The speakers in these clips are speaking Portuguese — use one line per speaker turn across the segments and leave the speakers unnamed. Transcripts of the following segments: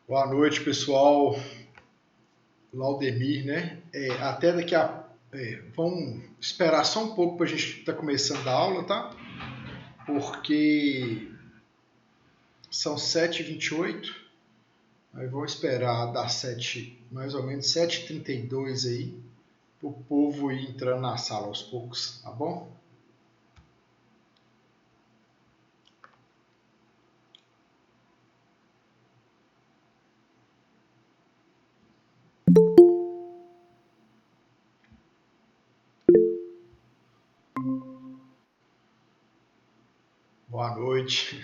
Boa noite, pessoal. Laudemir, né? Até daqui a. Vamos esperar só um pouco para a gente estar começando a aula, tá? Porque são 7h28. Aí vamos esperar dar 7, mais ou menos 7h32 aí, para o povo ir entrando na sala aos poucos, tá bom? Boa noite.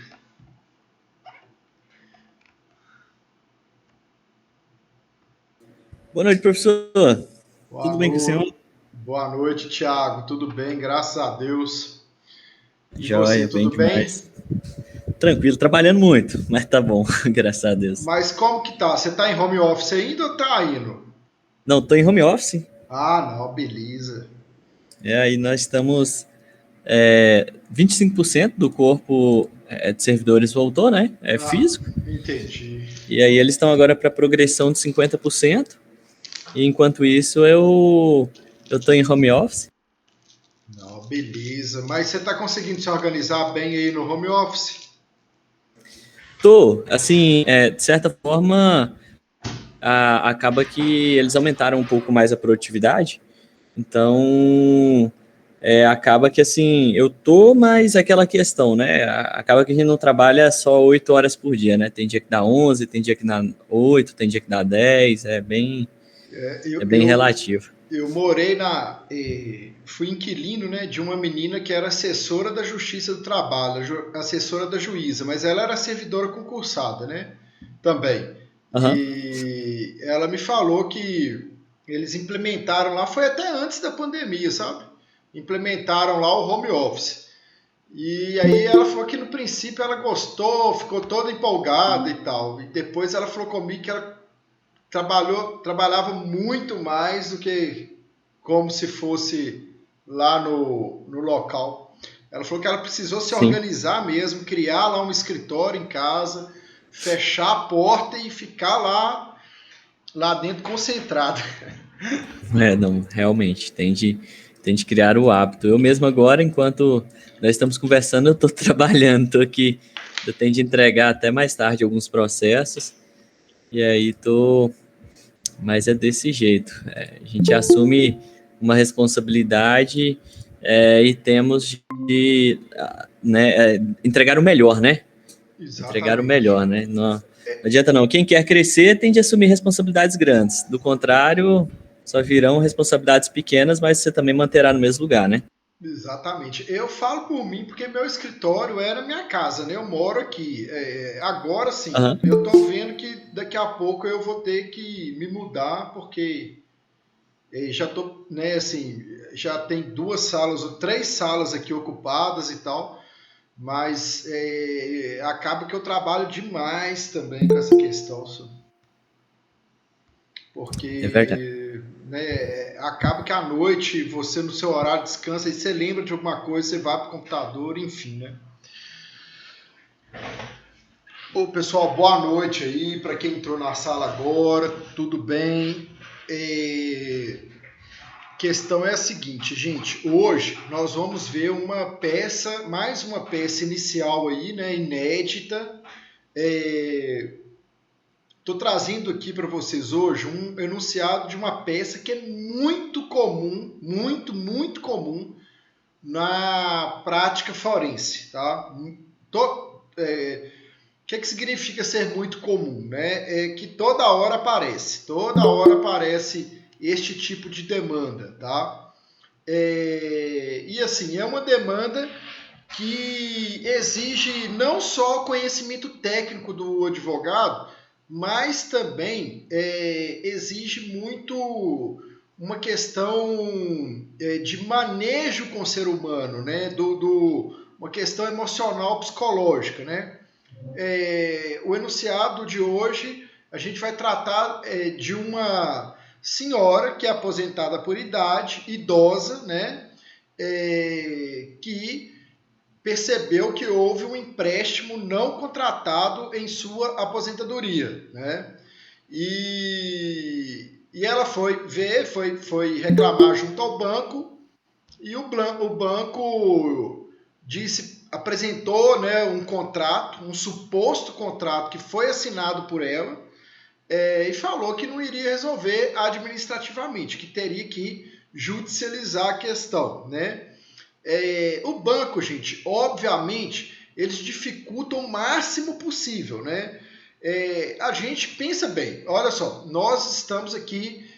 Boa noite, professor.
Boa
Tudo bem com o senhor?
noite. Boa noite, Thiago. Tudo bem? Graças a Deus. E você,
Joia, bem
tudo bem?
demais. Tranquilo, trabalhando muito, mas tá bom, graças a Deus.
Mas como que tá? Você tá em home office ainda ou tá indo?
Não, tô em home office,
Ah, não, beleza.
aí nós estamos 25% do corpo de servidores voltou, né? É
Ah,
físico.
entendi.
E aí eles estão agora para progressão de 50%. E enquanto isso eu tô em home office.
Não, beleza. Mas você tá conseguindo se organizar bem aí no home office?
Tô, assim, de certa forma, acaba que eles aumentaram um pouco mais a produtividade. Então, acaba que assim, eu tô, mas aquela questão, né? Acaba que a gente não trabalha só 8 horas por dia, né? Tem dia que dá 11, tem dia que dá 8, tem dia que dá 10,
É,
é
eu,
bem
eu,
relativo.
eu morei fui inquilino, né, de uma menina que era assessora da Justiça do Trabalho, assessora da juíza, mas ela era servidora concursada, né, também.
Aham,
E ela me falou que eles implementaram lá, foi até antes da pandemia, sabe? Implementaram lá o home office. E aí ela falou que no princípio ela gostou, ficou toda empolgada e tal. E depois ela falou comigo que ela trabalhava muito mais do que como se fosse lá no local. Ela falou que ela precisou se
sim.
organizar mesmo, criar lá um escritório em casa, fechar a porta e ficar lá dentro concentrada.
Não, realmente, tem de criar o hábito. Eu mesmo agora, enquanto nós estamos conversando, eu tô trabalhando, tô aqui, eu tenho de entregar até mais tarde alguns processos, e aí mas é desse jeito. A gente assume uma responsabilidade e temos de né, entregar o melhor, né? Entregar o
Exatamente.
melhor, né? Não adianta não. Quem quer crescer tem de assumir responsabilidades grandes. Do contrário, só virão responsabilidades pequenas, mas você também manterá no mesmo lugar, né?
Exatamente. Eu falo por mim porque meu escritório era minha casa, né? Eu moro aqui. Agora sim,
Aham.
eu tô vendo que daqui a pouco eu vou ter que me mudar porque já tô, né, assim, já tem 2 salas ou 3 salas aqui ocupadas e tal, mas acaba que eu trabalho demais também com essa questão,
É verdade.
porque né, acaba que à noite você no seu horário descansa e você lembra de alguma coisa, você vai para o computador, enfim, né? Ô pessoal, boa noite aí para quem entrou na sala agora, tudo bem? Questão é a seguinte, gente. Hoje nós vamos ver uma peça, mais uma peça inicial aí, né? Inédita. Estou trazendo aqui para vocês hoje um enunciado de uma peça que é muito comum, muito comum na prática forense, tá? O que significa ser muito comum, né? É que toda hora aparece este tipo de demanda, tá? E assim, é uma demanda que exige não só conhecimento técnico do advogado, mas também exige muito uma questão de manejo com o ser humano, né? Uma questão emocional psicológica, né? O enunciado de hoje a gente vai tratar de uma senhora que é aposentada por idade, idosa, né? Que percebeu que houve um empréstimo não contratado em sua aposentadoria, né? E ela foi ver, foi reclamar junto ao banco, e o banco apresentou, né, um contrato, um suposto contrato que foi assinado por ela, e falou que não iria resolver administrativamente, que teria que judicializar a questão, né? O banco, gente, obviamente, eles dificultam o máximo possível, né? A gente pensa bem, olha só, nós estamos aqui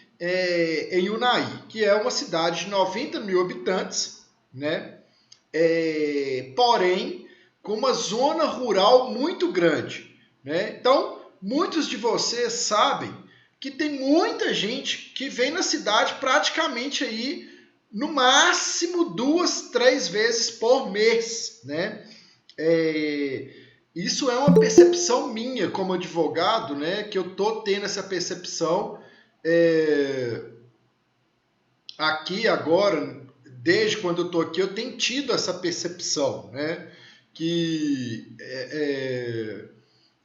em Unai, que é uma cidade de 90 mil habitantes, né? Porém, com uma zona rural muito grande, né? Então, muitos de vocês sabem que tem muita gente que vem na cidade praticamente aí, no máximo 2, 3 vezes por mês, né? Isso é uma percepção minha como advogado, né? Que eu tô tendo essa percepção aqui agora, desde quando eu tô aqui, eu tenho tido essa percepção, né? Que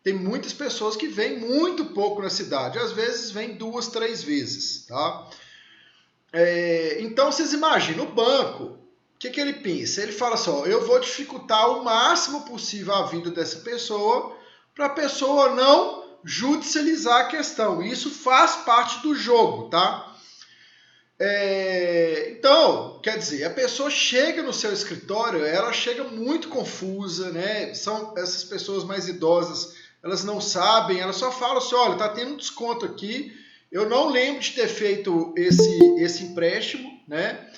tem muitas pessoas que vêm muito pouco na cidade, às vezes vêm 2, 3 vezes, tá? Então, vocês imaginam, o banco, o que ele pensa? Ele fala assim, ó, eu vou dificultar o máximo possível a vida dessa pessoa para a pessoa não judicializar a questão. Isso faz parte do jogo, tá? Então, quer dizer, a pessoa chega no seu escritório, ela chega muito confusa, né? São essas pessoas mais idosas, elas não sabem, elas só falam assim, olha, tá tendo um desconto aqui, eu não lembro de ter feito esse empréstimo, né?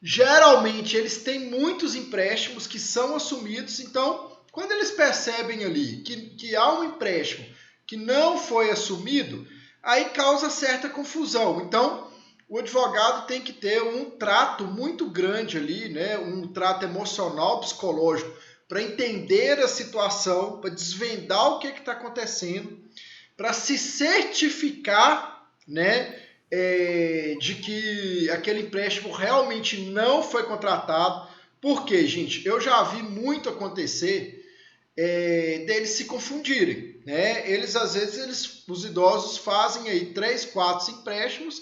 Geralmente, eles têm muitos empréstimos que são assumidos, então, quando eles percebem ali que há um empréstimo que não foi assumido, aí causa certa confusão. Então, o advogado tem que ter um trato muito grande ali, né? Um trato emocional, psicológico, para entender a situação, para desvendar o que está acontecendo, para se certificar, né, de que aquele empréstimo realmente não foi contratado. Porque, gente, eu já vi muito acontecer deles se confundirem, né? Eles, às vezes, os idosos fazem aí 3, 4 empréstimos.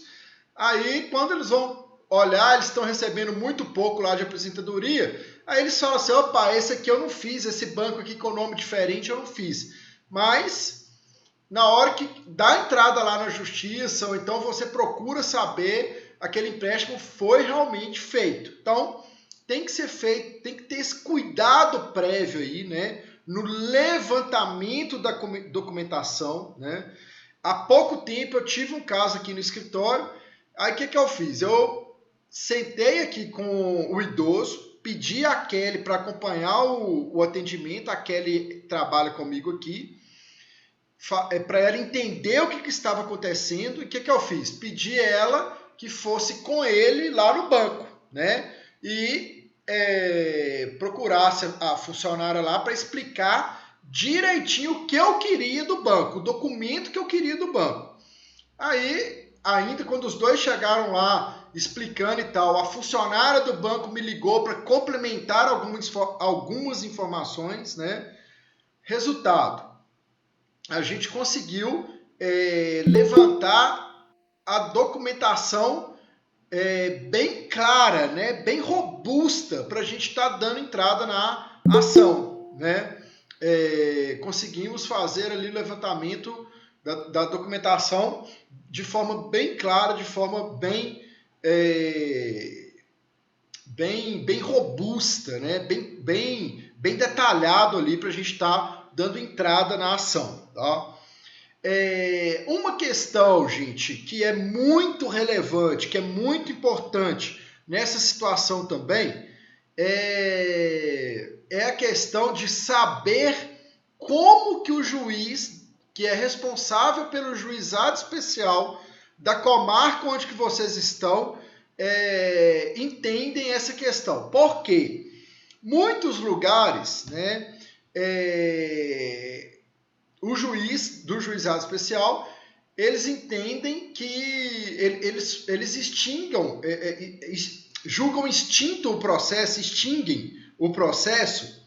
Aí, quando eles vão olhar, eles estão recebendo muito pouco lá de aposentadoria, aí eles falam assim, opa, esse aqui eu não fiz, esse banco aqui com nome diferente eu não fiz. Mas, na hora que dá entrada lá na justiça, ou então você procura saber, aquele empréstimo foi realmente feito. Então, tem que ser feito, tem que ter esse cuidado prévio aí, né, no levantamento da documentação, né. Há pouco tempo eu tive um caso aqui no escritório. Aí o que eu fiz? Eu sentei aqui com o idoso, pedi a Kelly para acompanhar o atendimento, a Kelly trabalha comigo aqui, para ela entender o que estava acontecendo, e o que eu fiz? Pedi ela que fosse com ele lá no banco, né? E procurasse a funcionária lá para explicar direitinho o que eu queria do banco, o documento que eu queria do banco. Aí, ainda quando os dois chegaram lá explicando e tal, a funcionária do banco me ligou para complementar algumas informações, né? Resultado, a gente conseguiu levantar a documentação bem clara, né? Bem robusta, para a gente estar dando entrada na ação, né? Conseguimos fazer ali o levantamento da documentação de forma bem clara, de forma bem robusta, né? bem detalhado ali para a gente estar dando entrada na ação. Tá? Uma questão, gente, que é muito relevante, que é muito importante nessa situação também, é a questão de saber como que o juiz, que é responsável pelo juizado especial da comarca onde que vocês estão, entendem essa questão. Por quê? Muitos lugares, né, o juiz do juizado especial, eles entendem que eles julgam extinto o processo, extinguem o processo,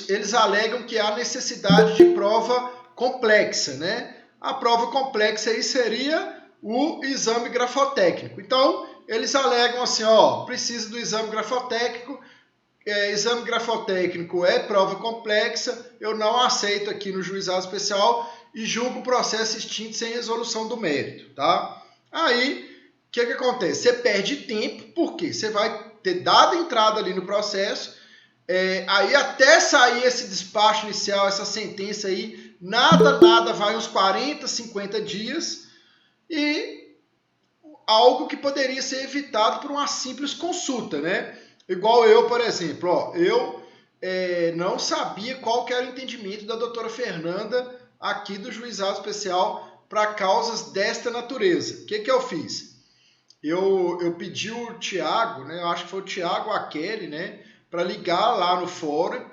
eles alegam que há necessidade de prova complexa, né? A prova complexa aí seria o exame grafotécnico. Então, eles alegam assim, ó, precisa do exame grafotécnico, exame grafotécnico é prova complexa, eu não aceito aqui no juizado especial e julgo o processo extinto sem resolução do mérito, tá? Aí, o que acontece? Você perde tempo, porque você vai ter dado entrada ali no processo, aí até sair esse despacho inicial, essa sentença aí, nada, vai uns 40, 50 dias, e algo que poderia ser evitado por uma simples consulta, né? Igual eu, por exemplo, ó, eu não sabia qual que era o entendimento da doutora Fernanda aqui do juizado especial para causas desta natureza. O que eu fiz? Eu pedi o Tiago, né? Eu acho que foi o Tiago ou a Kelly, né? Para ligar lá no fórum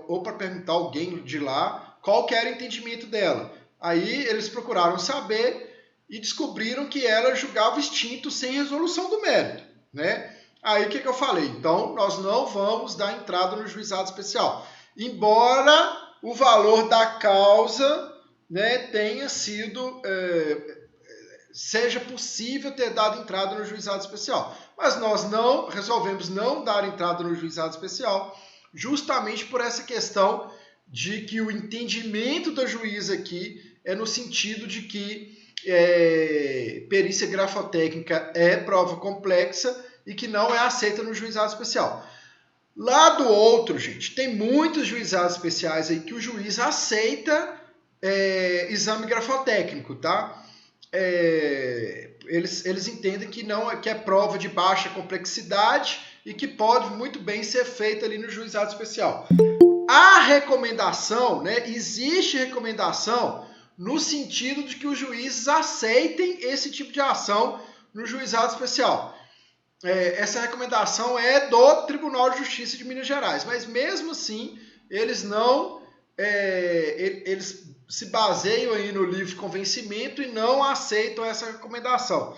ou para perguntar alguém de lá qual que era o entendimento dela. Aí eles procuraram saber e descobriram que ela julgava extinto sem resolução do mérito, né? Aí o que eu falei? Então, nós não vamos dar entrada no juizado especial. Embora o valor da causa, né, tenha sido... seja possível ter dado entrada no juizado especial. Mas nós não resolvemos não dar entrada no juizado especial, justamente por essa questão de que o entendimento da juíza aqui é no sentido de que perícia grafotécnica é prova complexa e que não é aceita no juizado especial. Lá do outro, gente, tem muitos juizados especiais aí que o juiz aceita exame grafotécnico, tá? Eles entendem que não que é prova de baixa complexidade e que pode muito bem ser feita ali no juizado especial. A recomendação, né, existe recomendação no sentido de que os juízes aceitem esse tipo de ação no juizado especial. Essa recomendação é do Tribunal de Justiça de Minas Gerais, mas mesmo assim eles não eles se baseiam aí no livre convencimento e não aceitam essa recomendação.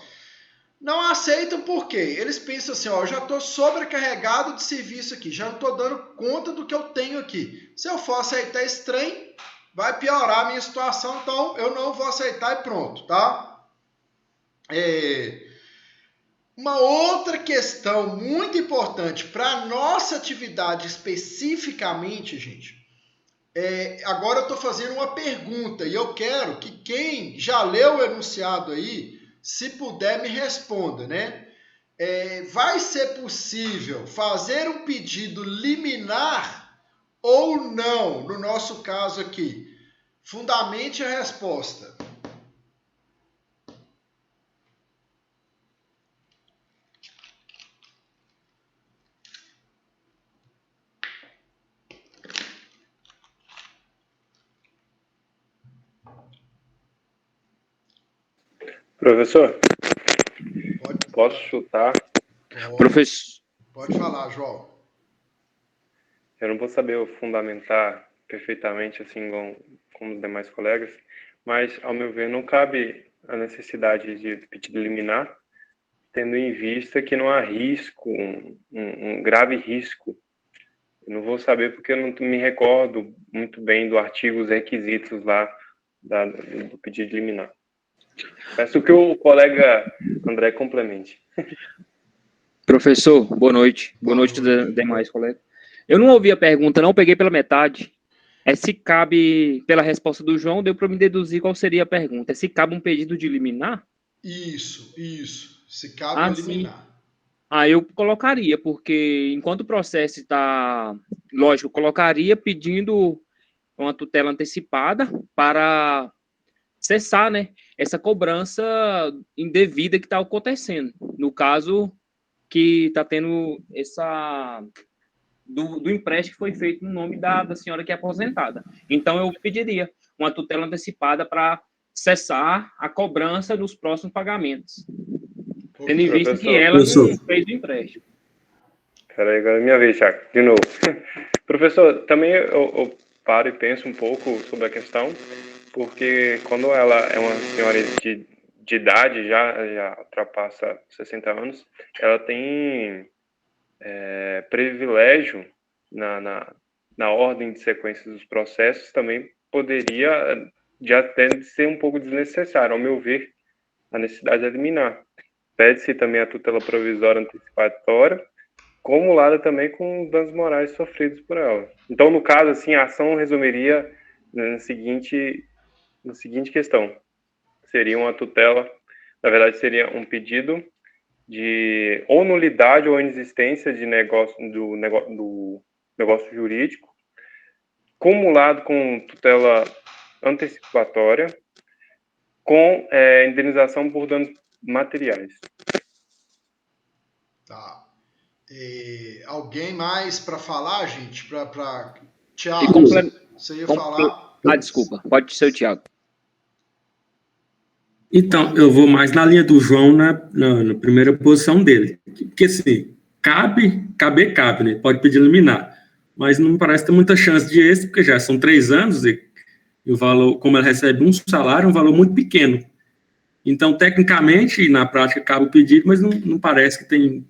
Não aceitam por quê? Eles pensam assim, ó, eu já estou sobrecarregado de serviço aqui, já não estou dando conta do que eu tenho aqui. Se eu for aceitar esse trem, vai piorar a minha situação, então eu não vou aceitar e pronto, tá? Uma outra questão muito importante para a nossa atividade especificamente, gente, agora eu estou fazendo uma pergunta e eu quero que quem já leu o enunciado aí, se puder, me responda, né? Vai ser possível fazer um pedido liminar ou não, no nosso caso aqui? Fundamente a resposta.
Professor, posso chutar?
Professor.
Pode falar, João.
Eu não vou saber fundamentar perfeitamente, assim, como os demais colegas, mas, ao meu ver, não cabe a necessidade de pedido liminar, tendo em vista que não há risco, um grave risco. Eu não vou saber porque eu não me recordo muito bem do artigo, os requisitos lá do pedido liminar. Peço que o colega André complemente.
Professor, boa noite. Boa noite, demais colegas. Eu não ouvi a pergunta, não, peguei pela metade. Se cabe, pela resposta do João, deu para me deduzir qual seria a pergunta. Se cabe um pedido de liminar?
Isso. Se cabe liminar.
Eu colocaria, porque enquanto o processo está... Lógico, eu colocaria pedindo uma tutela antecipada para cessar, né, essa cobrança indevida que está acontecendo. No caso, que está tendo essa... Do empréstimo que foi feito no nome da senhora que é aposentada. Então, eu pediria uma tutela antecipada para cessar a cobrança dos próximos pagamentos. Tendo em vista que ela não fez o empréstimo.
Peraí, agora é minha vez, Thiago. De novo. Professor, também eu paro e penso um pouco sobre a questão, porque quando ela é uma senhora de idade, já ultrapassa 60 anos, ela tem privilégio na ordem de sequência dos processos também poderia já até ser um pouco desnecessário, ao meu ver, a necessidade de eliminar. Pede-se também a tutela provisória antecipatória, acumulada também com danos morais sofridos por ela. Então, no caso, assim, a ação resumiria na seguinte questão. Seria uma tutela, na verdade, seria um pedido de ou nulidade ou inexistência de do negócio jurídico, cumulado com tutela antecipatória, com indenização por danos materiais.
Tá. Alguém mais para falar, gente? Tiago, você ia falar?
Desculpa, pode ser o Tiago.
Então, eu vou mais na linha do João na primeira posição dele. Porque, assim, cabe, né? Pode pedir liminar. Mas não parece ter muita chance de êxito, porque já são 3 anos e o valor, como ela recebe um salário, é um valor muito pequeno. Então, tecnicamente, na prática, cabe o pedido, mas não parece que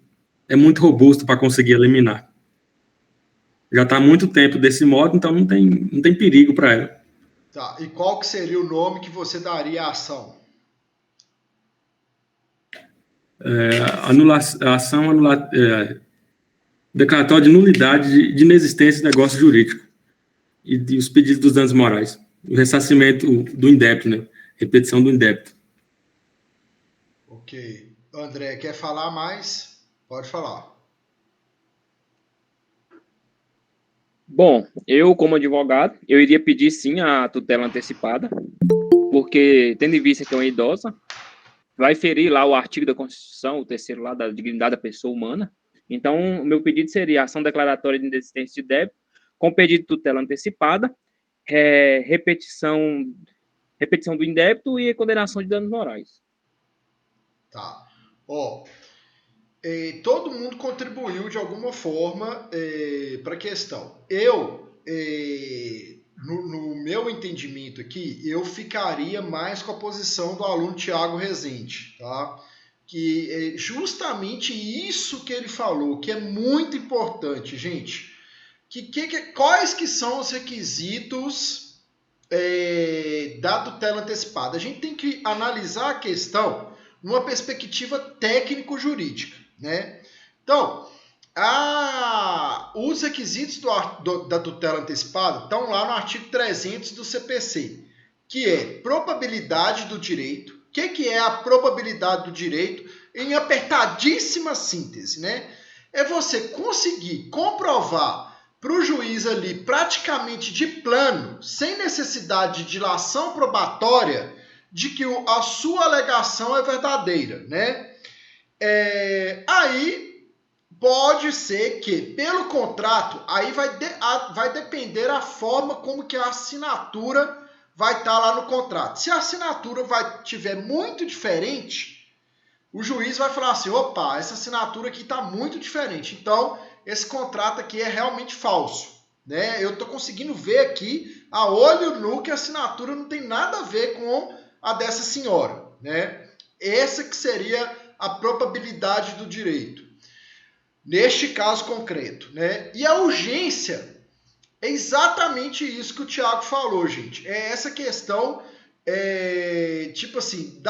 é muito robusto para conseguir eliminar. Já está há muito tempo desse modo, então não tem perigo para ela.
Tá. E qual que seria o nome que você daria à ação?
Declaratório de nulidade de inexistência de negócio jurídico e os pedidos dos danos morais. O ressarcimento do indébito, né? Repetição do indébito.
Ok. André, quer falar mais? Pode falar.
Bom, eu, como advogado, eu iria pedir sim a tutela antecipada, porque, tendo em vista que é uma idosa, vai ferir lá o artigo da Constituição, o 3º lá da dignidade da pessoa humana. Então, o meu pedido seria ação declaratória de inexistência de débito, com pedido de tutela antecipada, repetição do indébito e condenação de danos morais.
Tá. Todo mundo contribuiu de alguma forma para a questão. No meu entendimento aqui, eu ficaria mais com a posição do aluno Tiago Rezende, tá? Que é justamente isso que ele falou, que é muito importante, gente. Quais que são os requisitos da tutela antecipada? A gente tem que analisar a questão numa perspectiva técnico-jurídica, né? Então, os requisitos da tutela antecipada estão lá no artigo 300 do CPC, que é probabilidade do direito. O que é a probabilidade do direito em apertadíssima síntese, né? É você conseguir comprovar para o juiz ali, praticamente de plano, sem necessidade de dilação probatória, de que a sua alegação é verdadeira, né? Aí pode ser que, pelo contrato, aí vai depender a forma como que a assinatura vai estar lá no contrato. Se a assinatura tiver muito diferente, o juiz vai falar assim, opa, essa assinatura aqui está muito diferente, então esse contrato aqui é realmente falso, né? Eu estou conseguindo ver aqui, a olho nu, que a assinatura não tem nada a ver com a dessa senhora, né? Essa que seria a probabilidade do direito, neste caso concreto, né? E a urgência é exatamente isso que o Tiago falou, gente. É essa questão, tipo assim,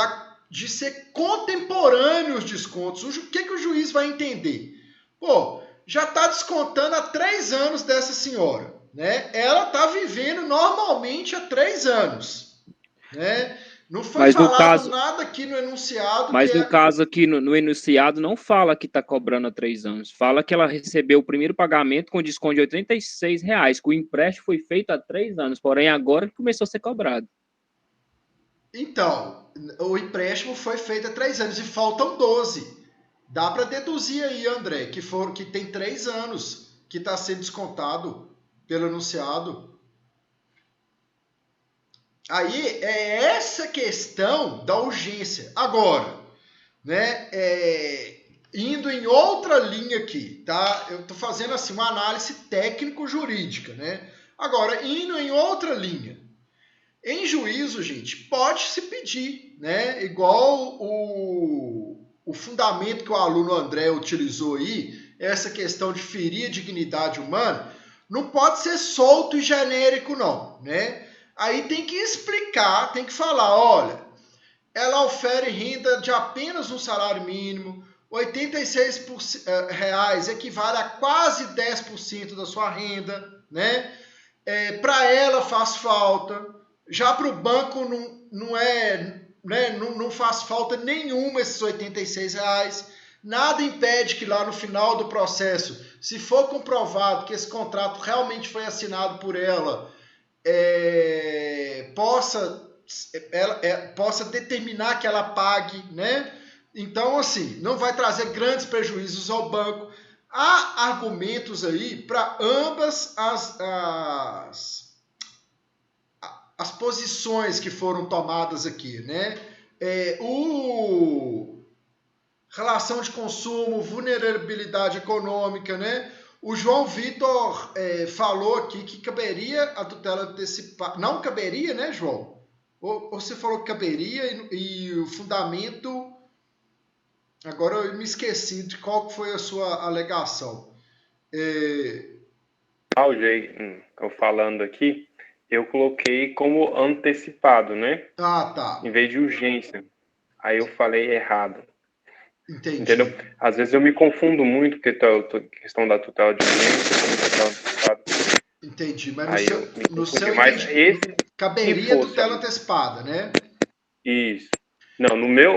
de ser contemporâneo os descontos. O que o juiz vai entender? Pô, já está descontando há 3 anos dessa senhora, né? Ela está vivendo normalmente há 3 anos, né? Não foi falado nada aqui no enunciado.
Mas no caso aqui, no enunciado, não fala que está cobrando há 3 anos. Fala que ela recebeu o primeiro pagamento com desconto de R$86, que o empréstimo foi feito há 3 anos, porém agora que começou a ser cobrado.
Então, o empréstimo foi feito há 3 anos e faltam 12. Dá para deduzir aí, André, que tem 3 anos que está sendo descontado pelo enunciado. Aí é essa questão da urgência. Agora, né, indo em outra linha aqui, tá? Eu estou fazendo assim uma análise técnico-jurídica, né? Agora, indo em outra linha. Em juízo, gente, pode se pedir, né? Igual o fundamento que o aluno André utilizou aí, essa questão de ferir a dignidade humana, não pode ser solto e genérico, não, né? Aí tem que explicar, tem que falar, olha, ela ofere renda de apenas um salário mínimo, R$ 86 equivale a quase 10% da sua renda, né? Para ela faz falta, já para o banco não é, né? Não faz falta nenhuma esses R$ 86. Nada impede que lá no final do processo, se for comprovado que esse contrato realmente foi assinado por ela, possa determinar que ela pague, né? Então, assim, não vai trazer grandes prejuízos ao banco. Há argumentos aí para ambas as posições que foram tomadas aqui, né? Relação de consumo, vulnerabilidade econômica, né? O João Vitor falou aqui que caberia a tutela antecipada. Não caberia, né, João? Ou você falou que caberia e o fundamento... Agora eu me esqueci de qual foi a sua alegação.
Eu falando aqui, eu coloquei como antecipado, né?
Ah, tá.
Em vez de urgência. Aí eu falei errado.
Entendi.
Entendeu? Às vezes eu me confundo muito, porque questão da tutela de urgência, tutela antecipada.
Entendi, mas
Aí
no seu
mas esse,
caberia tutela antecipada, né?
Isso. Não, no meu,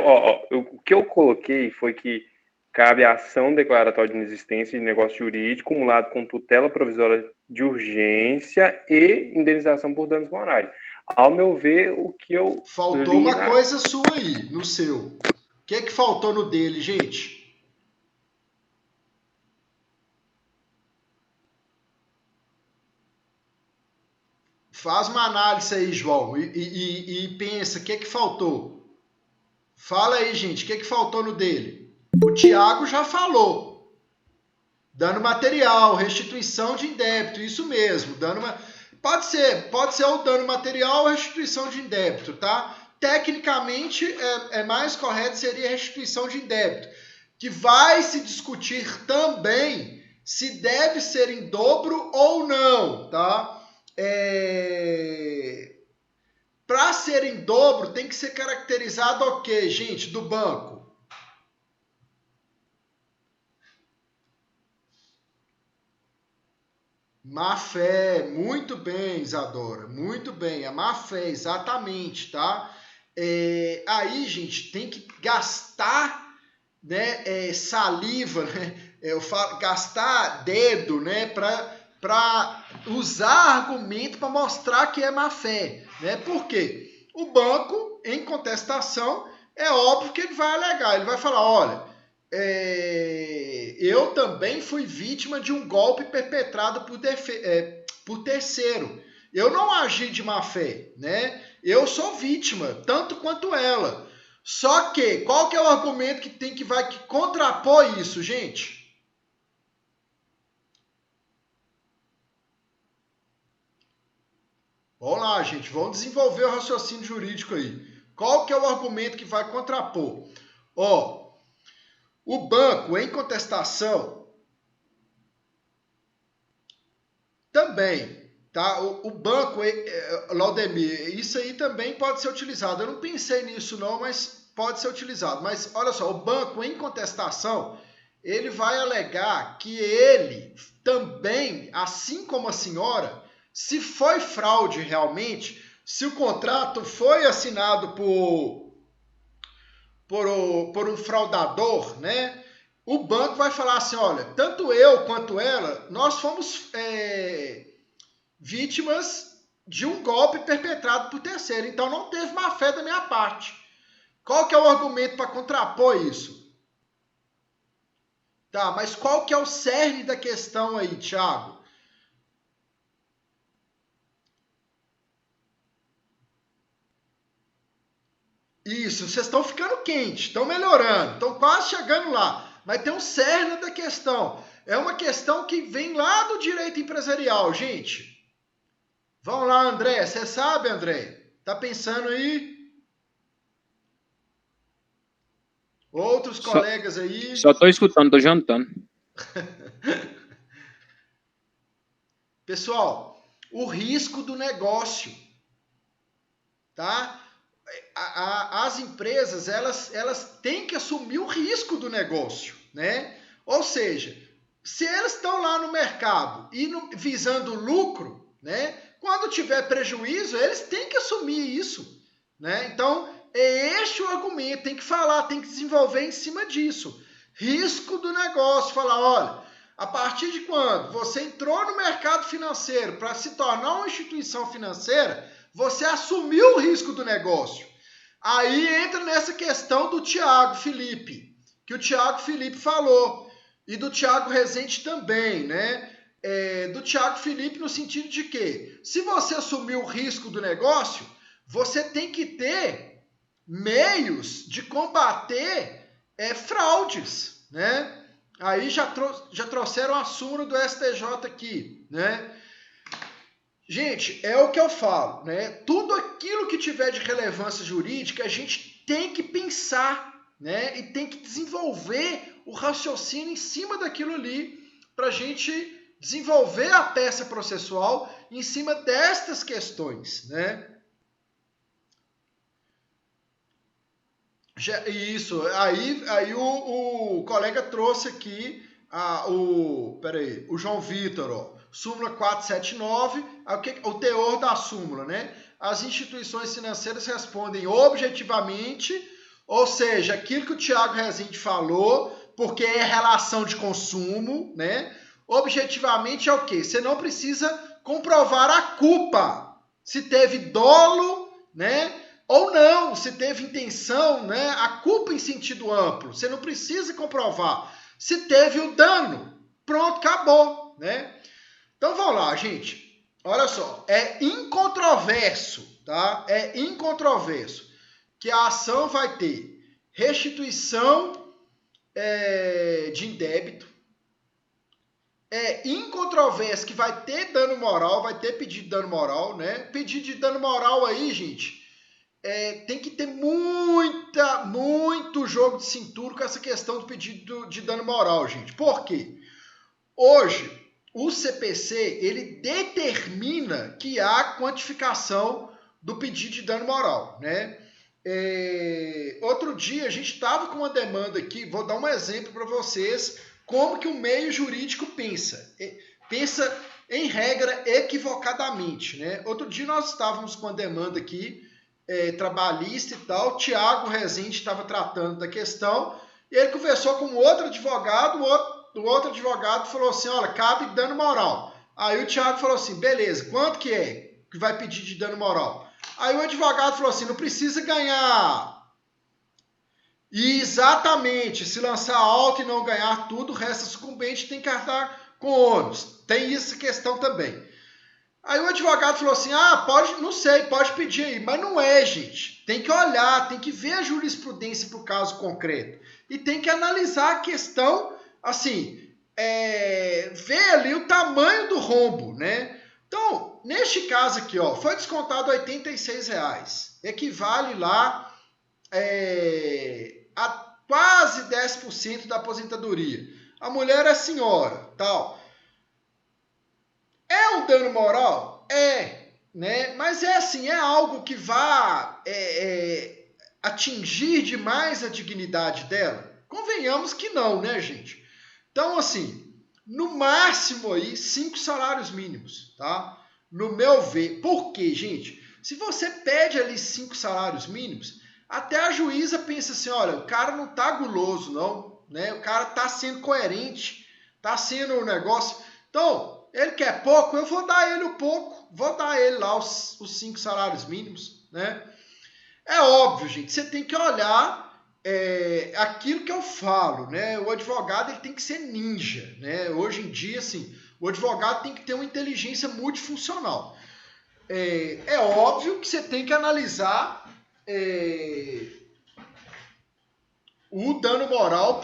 o que eu coloquei foi que cabe a ação declaratória de inexistência de negócio jurídico acumulado com tutela provisória de urgência e indenização por danos morais. Ao meu ver, o que eu
faltou uma coisa sua aí, no seu. O que faltou no dele, gente? Faz uma análise aí, João, e pensa, o que faltou? Fala aí, gente, o que faltou no dele? O Tiago já falou. Dano material, restituição de indébito, isso mesmo. Pode ser o dano material ou restituição de indébito, tá? Tecnicamente, mais correto seria restituição de indébito, que vai se discutir também se deve ser em dobro ou não, tá? Para ser em dobro, tem que ser caracterizado o quê, gente, do banco? Má fé, muito bem, Isadora, muito bem, a má fé, exatamente, tá? Aí, gente, tem que gastar, né, saliva, né? Gastar dedo, né, para usar argumento para mostrar que é má fé, né? Por quê? O banco, em contestação, é óbvio que ele vai alegar, ele vai falar, olha, eu também fui vítima de um golpe perpetrado por terceiro. Eu não agi de má fé, né? Eu sou vítima, tanto quanto ela. Só que, qual que é o argumento que vai contrapor isso, gente? Vamos lá, gente, vamos desenvolver o raciocínio jurídico aí. Qual que é o argumento que vai contrapor? O banco, em contestação, também, tá? O banco, Laudemir, isso aí também pode ser utilizado. Eu não pensei nisso não, mas pode ser utilizado. Mas, olha só, o banco, em contestação, ele vai alegar que ele também, assim como a senhora, se foi fraude realmente, se o contrato foi assinado por um fraudador, né? O banco vai falar assim, olha, tanto eu quanto ela, nós fomos vítimas de um golpe perpetrado por terceiro, então não teve má fé da minha parte. Qual que é o argumento para contrapor isso? Tá, mas qual que é o cerne da questão aí, Thiago? Isso, vocês estão ficando quentes, estão melhorando, estão quase chegando lá. Mas tem um cerne da questão. É uma questão que vem lá do direito empresarial, gente. Vamos lá, André. Você sabe, André? Tá pensando aí? Outros colegas aí?
Só estou escutando, estou jantando.
Pessoal, o risco do negócio, tá? As empresas, elas têm que assumir o risco do negócio, né? Ou seja, se eles estão lá no mercado e visando lucro, né? Quando tiver prejuízo, eles têm que assumir isso, né? Então, é este o argumento, tem que falar, tem que desenvolver em cima disso. Risco do negócio, falar, olha, a partir de quando você entrou no mercado financeiro para se tornar uma instituição financeira, você assumiu o risco do negócio. Aí entra nessa questão do Thiago Felipe, que o Thiago Felipe falou, e do Thiago Rezende também, né? Do Thiago Felipe no sentido de que, se você assumir o risco do negócio, você tem que ter meios de combater fraudes, né? Aí já trouxeram a súmula do STJ aqui, né? Gente, é o que eu falo, né? Tudo aquilo que tiver de relevância jurídica, a gente tem que pensar, né? E tem que desenvolver o raciocínio em cima daquilo ali para a gente desenvolver a peça processual em cima destas questões, né? Isso, aí o colega trouxe aqui o João Vitor, ó, súmula 479, o teor da súmula, né? As instituições financeiras respondem objetivamente, ou seja, aquilo que o Thiago Rezende falou, porque é relação de consumo, né? Objetivamente é o quê? Você não precisa comprovar a culpa, se teve dolo, né? Ou não, se teve intenção, né? A culpa em sentido amplo, você não precisa comprovar. Se teve o dano, pronto, acabou, né? Então vamos lá, gente. Olha só, é incontroverso, tá? É incontroverso que a ação vai ter restituição de indébito. É incontroverso que vai ter dano moral, vai ter pedido de dano moral, né? Pedido de dano moral aí, gente, tem que ter muito jogo de cintura com essa questão do pedido de dano moral, gente. Por quê? Hoje, o CPC, ele determina que há quantificação do pedido de dano moral, né? Outro dia, a gente estava com uma demanda aqui, vou dar um exemplo para vocês, como que o meio jurídico pensa. Pensa, em regra, equivocadamente, né? Outro dia nós estávamos com uma demanda aqui, trabalhista e tal, o Thiago Rezende estava tratando da questão, e ele conversou com outro advogado, o outro advogado falou assim, olha, cabe dano moral. Aí o Thiago falou assim, beleza, quanto que é que vai pedir de dano moral? Aí o advogado falou assim, não precisa ganhar. E exatamente, se lançar alto e não ganhar tudo, o resto sucumbente tem que arcar com ônus. Tem essa questão também. Aí o advogado falou assim, pode, não sei, pode pedir aí, mas não é, gente. Tem que olhar, tem que ver a jurisprudência para o caso concreto. E tem que analisar a questão, assim, ver ali o tamanho do rombo, né? Então, neste caso aqui, ó, foi descontado R$ 86,00. Equivale lá a quase 10% da aposentadoria. A mulher é senhora, tal. É um dano moral? Né? Mas assim, é algo que vá atingir demais a dignidade dela? Convenhamos que não, né, gente? Então, assim, no máximo aí, 5 salários mínimos, tá? No meu ver. Por quê, gente? Se você pede ali 5 salários mínimos, até a juíza pensa assim, olha, o cara não tá guloso, não, né? O cara tá sendo coerente, tá sendo um negócio. Então, ele quer pouco, eu vou dar ele o pouco, vou dar ele lá os 5 salários mínimos, né? É óbvio, gente, você tem que olhar aquilo que eu falo, né? O advogado ele tem que ser ninja, né? Hoje em dia, assim, o advogado tem que ter uma inteligência multifuncional. É óbvio que você tem que analisar o dano moral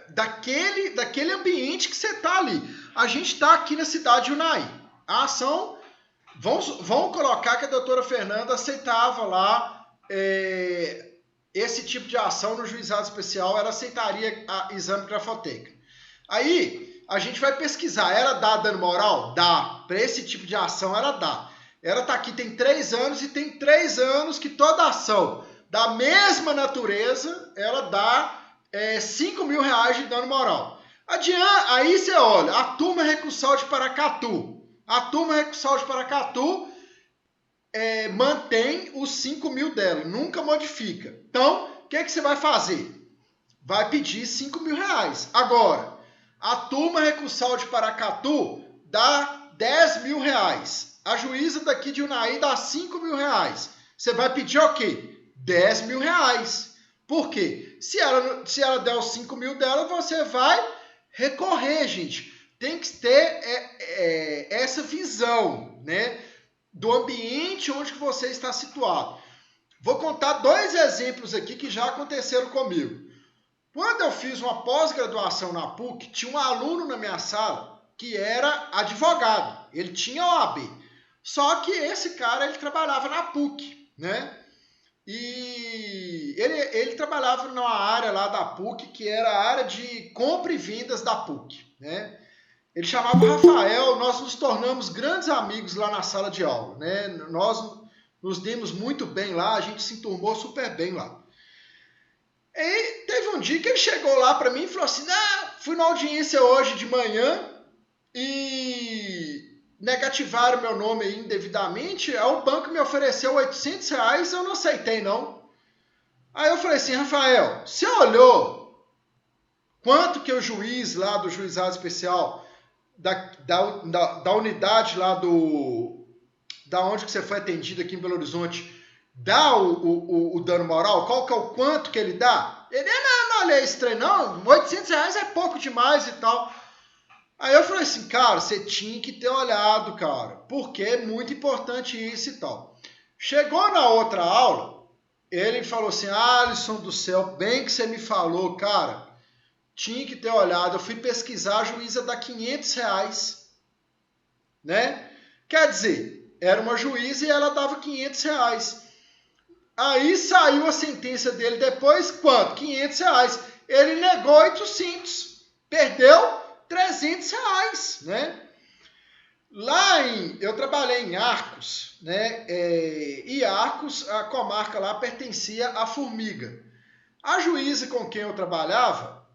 daquele ambiente que você está ali. A gente está aqui na cidade de Unai. A ação, vamos colocar que a doutora Fernanda aceitava lá esse tipo de ação no juizado especial, ela aceitaria exame grafotécnico. Aí, a gente vai pesquisar, ela dá dano moral? Dá. Para esse tipo de ação, ela dá. Ela está aqui tem 3 anos e tem 3 anos que toda ação da mesma natureza, ela dá R$5.000 de dano moral. Aí você olha, a turma recursal de Paracatu. A turma recursal de Paracatu mantém os 5.000 dela, nunca modifica. Então, o que você vai fazer? Vai pedir R$5.000. Agora, a turma recursal de Paracatu dá R$10.000. A juíza daqui de Unai dá R$5.000. Você vai pedir o quê? R$10.000. Por quê? Se ela der os 5.000 dela, você vai recorrer, gente. Tem que ter essa visão, né, do ambiente onde que você está situado. Vou contar 2 exemplos aqui que já aconteceram comigo. Quando eu fiz uma pós-graduação na PUC, tinha um aluno na minha sala que era advogado. Ele tinha OAB. Só que esse cara, ele trabalhava na PUC, né? E ele trabalhava numa área lá da PUC, que era a área de compra e vendas da PUC, né? Ele chamava Rafael, nós nos tornamos grandes amigos lá na sala de aula, né? Nós nos demos muito bem lá, a gente se enturmou super bem lá. E teve um dia que ele chegou lá para mim e falou assim, fui na audiência hoje de manhã e negativaram meu nome aí indevidamente, aí o banco me ofereceu R$800, eu não aceitei não. Aí eu falei assim, Rafael, você olhou quanto que o juiz lá do juizado especial da unidade lá da onde que você foi atendido aqui em Belo Horizonte, dá o dano moral? Qual que é o quanto que ele dá? Ele, não olhei esse trem não, R$800 é pouco demais e tal. Aí eu falei assim, cara, você tinha que ter olhado, cara, porque é muito importante isso e tal. Chegou na outra aula, ele falou assim, Alisson do céu, bem que você me falou, cara, tinha que ter olhado. Eu fui pesquisar, a juíza dá R$500, né? Quer dizer, era uma juíza e ela dava R$500. Aí saiu a sentença dele depois, quanto? R$500. Ele negou 800, perdeu R$300, né? Eu trabalhei em Arcos, né? E Arcos, a comarca lá pertencia à Formiga. A juíza com quem eu trabalhava,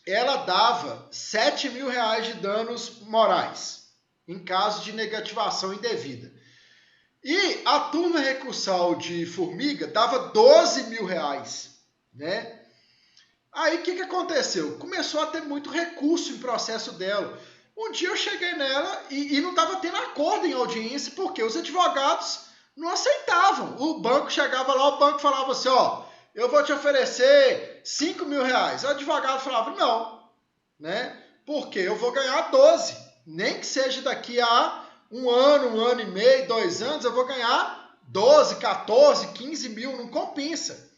ela dava R$7.000 de danos morais, em caso de negativação indevida. E a turma recursal de Formiga dava R$12.000, né? Aí o que aconteceu? Começou a ter muito recurso em processo dela. Um dia eu cheguei nela e não estava tendo acordo em audiência, porque os advogados não aceitavam. O banco chegava lá, o banco falava assim, eu vou te oferecer R$5.000. O advogado falava, não, né? Porque eu vou ganhar 12. Nem que seja daqui a um ano e meio, 2 anos, eu vou ganhar 12, 14, 15 mil, não compensa.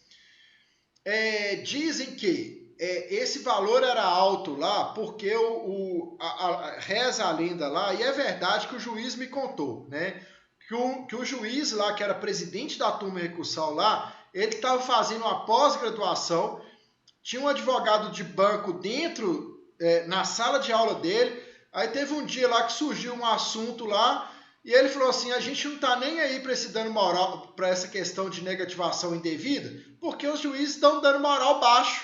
Dizem que esse valor era alto lá porque reza a lenda lá, e é verdade que o juiz me contou, né? Que o juiz lá, que era presidente da turma recursal lá, ele estava fazendo uma pós-graduação, tinha um advogado de banco dentro, na sala de aula dele. Aí teve um dia lá que surgiu um assunto lá, e ele falou assim, a gente não está nem aí para esse dano moral, para essa questão de negativação indevida, porque os juízes dão dano moral baixo.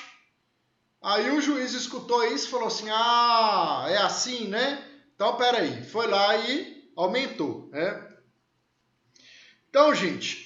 Aí o juiz escutou isso e falou assim, é assim, né? Então, peraí, foi lá e aumentou, né? Então, gente,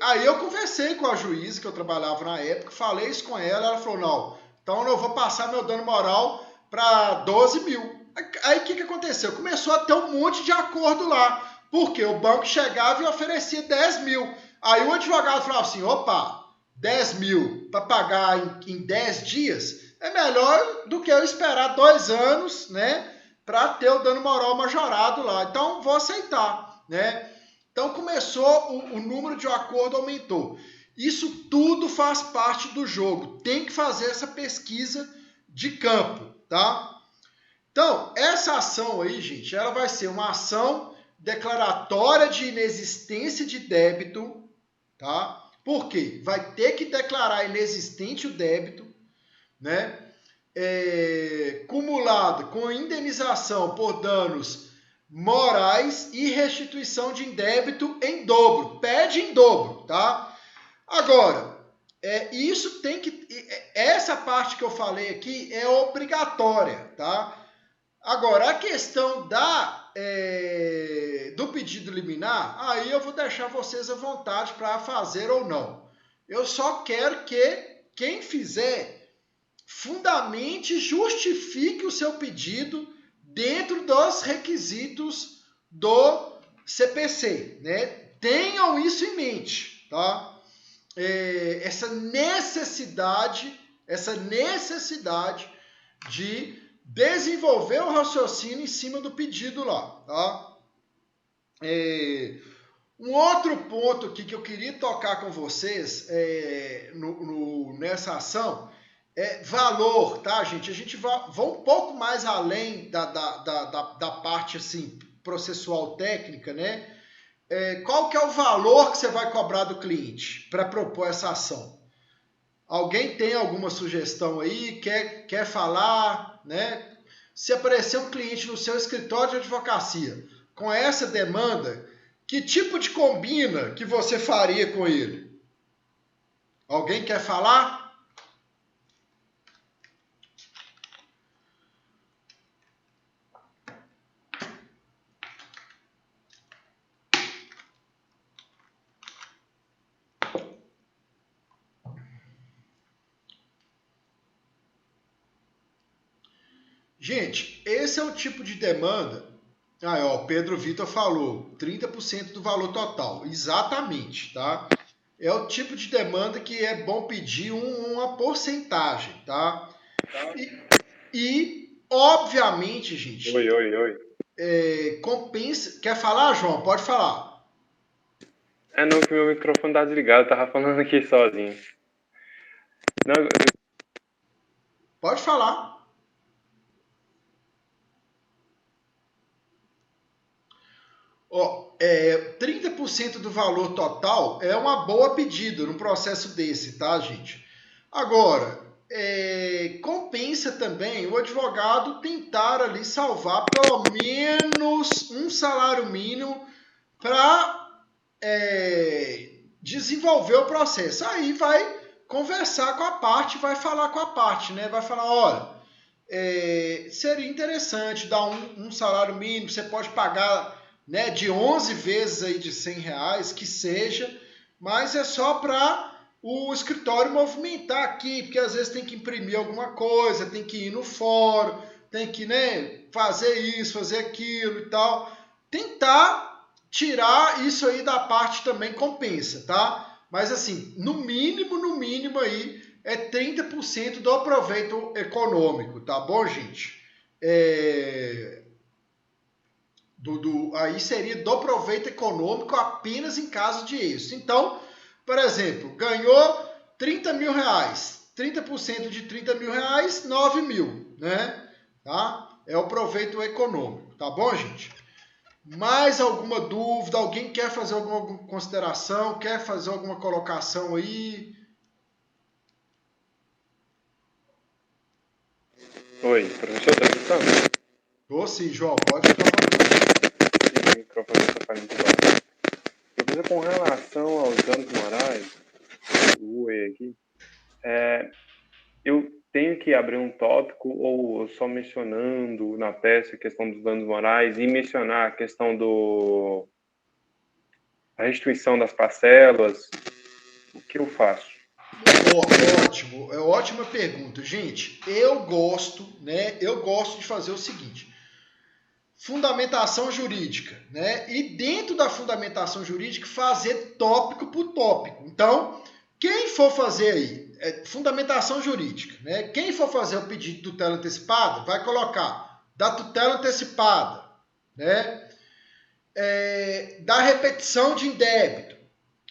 aí eu conversei com a juíza que eu trabalhava na época, falei isso com ela falou, não, então eu vou passar meu dano moral para 12 mil. Aí o que aconteceu? Começou a ter um monte de acordo lá, porque o banco chegava e oferecia 10 mil. Aí o advogado falava assim, opa, 10 mil para pagar em 10 dias é melhor do que eu esperar 2 anos, né, para ter o dano moral majorado lá. Então, vou aceitar, né? Então, começou, o número de acordo aumentou. Isso tudo faz parte do jogo. Tem que fazer essa pesquisa de campo, tá? Então, essa ação aí, gente, ela vai ser uma ação declaratória de inexistência de débito, tá? Por quê? Vai ter que declarar inexistente o débito, né? Cumulado com indenização por danos morais e restituição de débito em dobro. Pede em dobro, tá? Agora, isso tem que... Essa parte que eu falei aqui é obrigatória, tá? Agora, a questão do pedido liminar, aí eu vou deixar vocês à vontade para fazer ou não. Eu só quero que quem fizer fundamente justifique o seu pedido dentro dos requisitos do CPC, né? Tenham isso em mente, tá? Essa necessidade de desenvolver o raciocínio em cima do pedido lá, tá? Um outro ponto aqui que eu queria tocar com vocês nessa ação é valor, tá, gente? A gente vai um pouco mais além da parte assim, processual técnica, né? Qual que é o valor que você vai cobrar do cliente para propor essa ação? Alguém tem alguma sugestão aí? Quer falar, né? Se aparecer um cliente no seu escritório de advocacia com essa demanda, que tipo de combina que você faria com ele? Alguém quer falar? Gente, esse é o tipo de demanda... o Pedro Vitor falou, 30% do valor total. Exatamente, tá? É o tipo de demanda que é bom pedir uma porcentagem, tá? E obviamente, gente...
Oi.
Compensa... Quer falar, João? Pode falar.
Não, que meu microfone tá desligado, eu tava falando aqui sozinho. Não,
Pode falar. 30% do valor total é uma boa pedida num processo desse, tá, gente? Agora, compensa também o advogado tentar ali salvar pelo menos um salário mínimo para desenvolver o processo. Aí vai conversar com a parte, vai falar com a parte, né? Vai falar, olha, seria interessante dar um salário mínimo, você pode pagar, né, de 11 vezes aí de R$100, que seja, mas é só para o escritório movimentar aqui, porque às vezes tem que imprimir alguma coisa, tem que ir no fórum, tem que, né, fazer isso, fazer aquilo e tal. Tentar tirar isso aí da parte também compensa, tá? Mas assim, no mínimo aí, é 30% do proveito econômico, tá bom, gente? Aí seria do proveito econômico apenas em caso de êxito. Então, por exemplo, ganhou 30 mil reais. 30% de 30 mil reais, 9 mil, né? Tá? É o proveito econômico, tá bom, gente? Mais alguma dúvida? Alguém quer fazer alguma consideração? Quer fazer alguma colocação aí?
Oi, professor, tá escutando?
Tô sim, João, pode ficar falando.
O microfone está falando de baixo. Professor, com relação aos danos morais, o UE aqui, eu tenho que abrir um tópico ou só mencionando na peça a questão dos danos morais e mencionar a questão a restituição das parcelas? O que eu faço?
Ótimo, ótima pergunta. Gente, eu gosto de fazer o seguinte: fundamentação jurídica, né? E dentro da fundamentação jurídica, fazer tópico por tópico. Então, quem for fazer aí, fundamentação jurídica, né? Quem for fazer o pedido de tutela antecipada, vai colocar da tutela antecipada, né? Da repetição de indébito,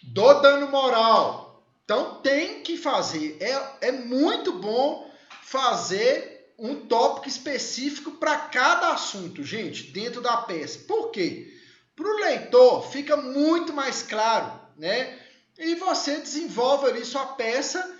do dano moral. Então, tem que fazer. É muito bom fazer um tópico específico para cada assunto, gente, dentro da peça. Por quê? Para o leitor fica muito mais claro, né? e você desenvolve ali sua peça,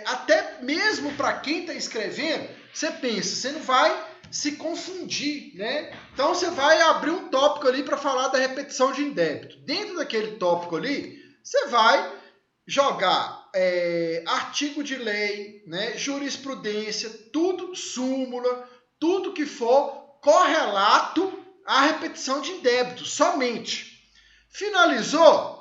até mesmo para quem está escrevendo, você pensa, você não vai se confundir, né? Então você vai abrir um tópico ali para falar da repetição de indébito. Dentro daquele tópico ali, você vai jogar artigo de lei, né, jurisprudência, tudo, súmula, tudo que for correlato à repetição de indébito, somente. Finalizou?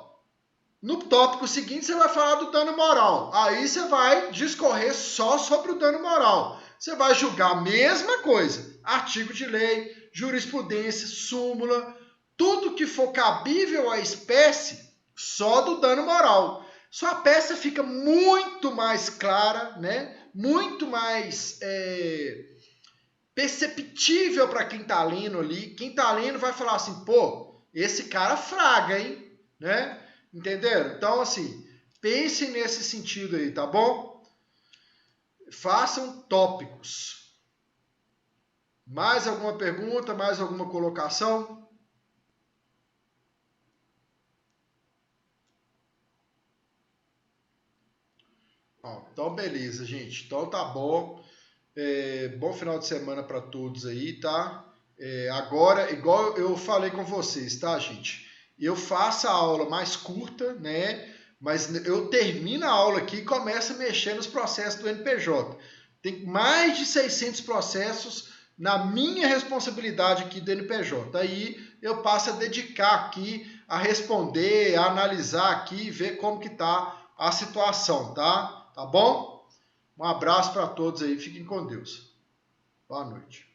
No tópico seguinte, você vai falar do dano moral. Aí você vai discorrer só sobre o dano moral. Você vai julgar a mesma coisa. Artigo de lei, jurisprudência, súmula, tudo que for cabível à espécie, só do dano moral. Sua peça fica muito mais clara, né? Muito mais perceptível para quem está lendo ali. Quem está lendo vai falar assim, pô, esse cara fraga, hein? Né? Entenderam? Então, assim, pensem nesse sentido aí, tá bom? Façam tópicos. Mais alguma pergunta? Mais alguma colocação? Então, beleza, gente. Então, tá bom. Bom final de semana para todos aí, tá? Agora, igual eu falei com vocês, tá, gente? Eu faço a aula mais curta, né? Mas eu termino a aula aqui e começo a mexer nos processos do NPJ. Tem mais de 600 processos na minha responsabilidade aqui do NPJ. Aí eu passo a dedicar aqui a responder, a analisar aqui e ver como que tá a situação, tá? Tá bom? Um abraço para todos aí. Fiquem com Deus. Boa noite.